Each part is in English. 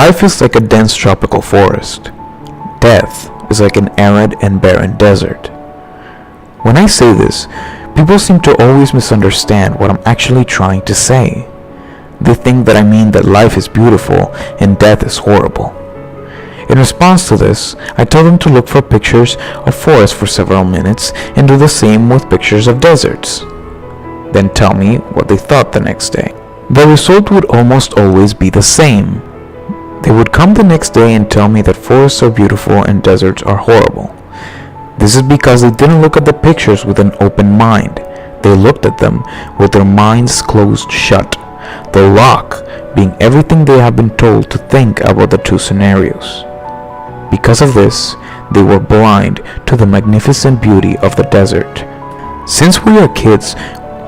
Life is like a dense tropical forest. Death is like an arid and barren desert. When I say this, people seem to always misunderstand what I'm actually trying to say. They think that I mean that life is beautiful and death is horrible. In response to this, I tell them to look for pictures of forests for several minutes and do the same with pictures of deserts. Then tell me what they thought the next day. The result would almost always be the same. They would come the next day and tell me that forests are beautiful and deserts are horrible. This is because they didn't look at the pictures with an open mind. They looked at them with their minds closed shut, the rock being everything they have been told to think about the two scenarios. Because of this, they were blind to the magnificent beauty of the desert. Since we are kids,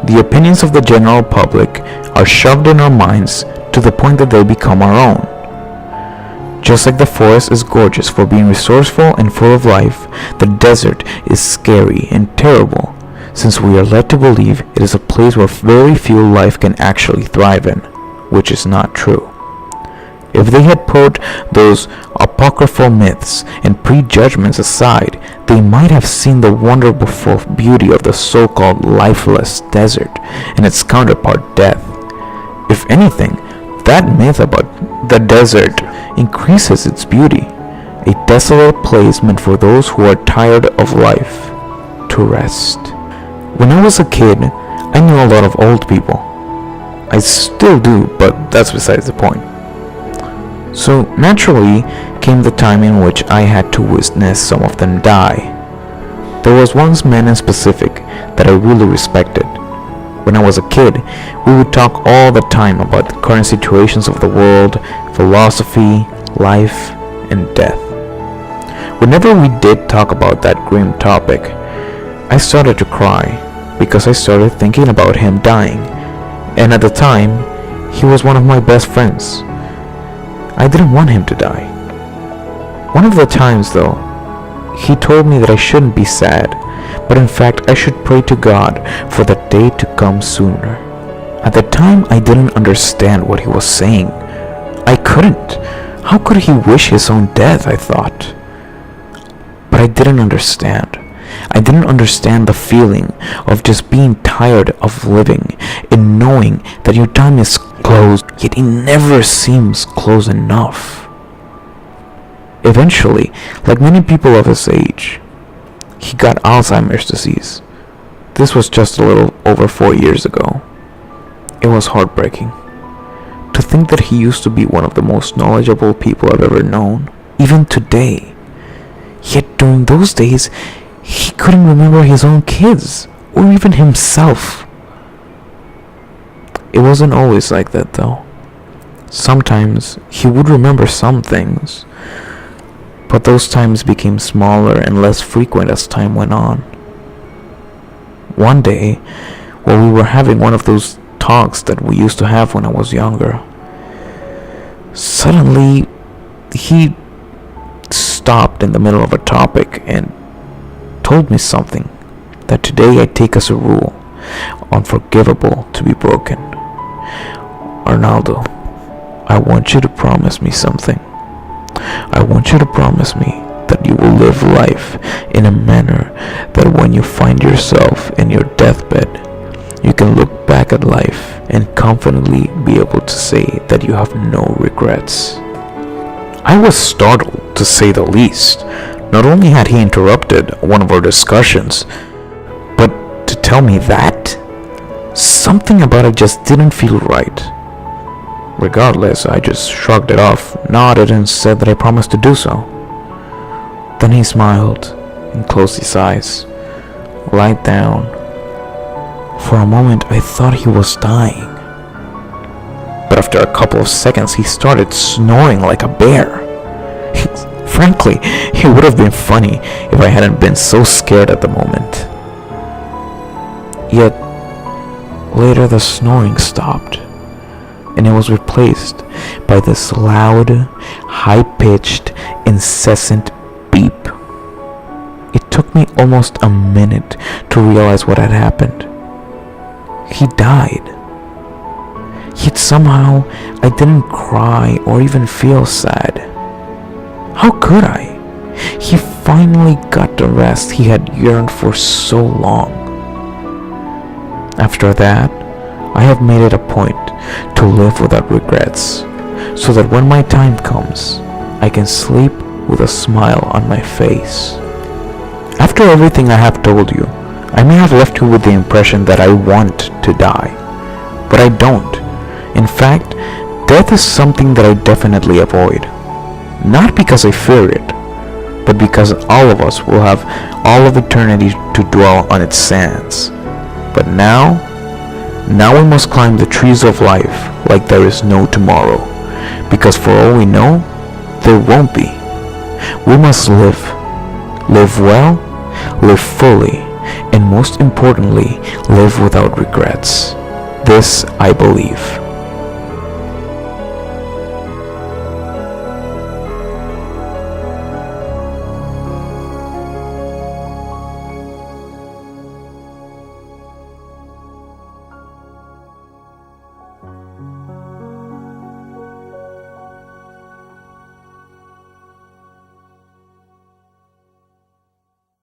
the opinions of the general public are shoved in our minds to the point that they become our own. Just like the forest is gorgeous for being resourceful and full of life, the desert is scary and terrible, since we are led to believe it is a place where very few life can actually thrive in, which is not true. If they had put those apocryphal myths and prejudgments aside, they might have seen the wonderful beauty of the so-called lifeless desert and its counterpart death. If anything, that myth about the desert increases its beauty, a desolate place meant for those who are tired of life to rest. When I was a kid, I knew a lot of old people. I still do, but that's besides the point. So naturally came the time in which I had to witness some of them die. There was one man in specific that I really respected. When I was a kid, we would talk all the time about the current situations of the world, philosophy, life, and death. Whenever we did talk about that grim topic, I started to cry because I started thinking about him dying, and at the time, he was one of my best friends. I didn't want him to die. One of the times though, he told me that I shouldn't be sad, but in fact I should pray to God for that day to come sooner. At the time I didn't understand what he was saying. I couldn't. How could he wish his own death, I thought. But I didn't understand. I didn't understand the feeling of just being tired of living and knowing that your time is close, yet it never seems close enough. Eventually, like many people of his age, he got Alzheimer's disease. This was just a little over 4 years ago. It was heartbreaking. To think that he used to be one of the most knowledgeable people I've ever known, even today. Yet during those days, he couldn't remember his own kids, or even himself. It wasn't always like that though. Sometimes he would remember some things, but those times became smaller and less frequent as time went on. One day, while we were having one of those talks that we used to have when I was younger, suddenly he stopped in the middle of a topic and told me something that today I take as a rule, unforgivable to be broken. Arnaldo, I want you to promise me something. I want you to promise me that you will live life in a manner that when you find yourself in your deathbed, you can look back at life and confidently be able to say that you have no regrets. I was startled, to say the least. Not only had he interrupted one of our discussions, but to tell me that, something about it just didn't feel right. Regardless, I just shrugged it off, nodded, and said that I promised to do so. Then he smiled and closed his eyes, lied down. For a moment, I thought he was dying. But after a couple of seconds, he started snoring like a bear. Frankly, it would have been funny if I hadn't been so scared at the moment. Yet, later the snoring stopped, and it was replaced by this loud, high-pitched, incessant beep. It took me almost a minute to realize what had happened. He died. Yet somehow I didn't cry or even feel sad. How could I? He finally got the rest he had yearned for so long. After that, I have made it a point to live without regrets, so that when my time comes, I can sleep with a smile on my face. After everything I have told you, I may have left you with the impression that I want to die, but I don't. In fact, death is something that I definitely avoid. Not because I fear it, but because all of us will have all of eternity to dwell on its sands. But now we must climb the trees of life like there is no tomorrow, because for all we know, there won't be. We must live well, live fully, and most importantly, live without regrets. This I believe.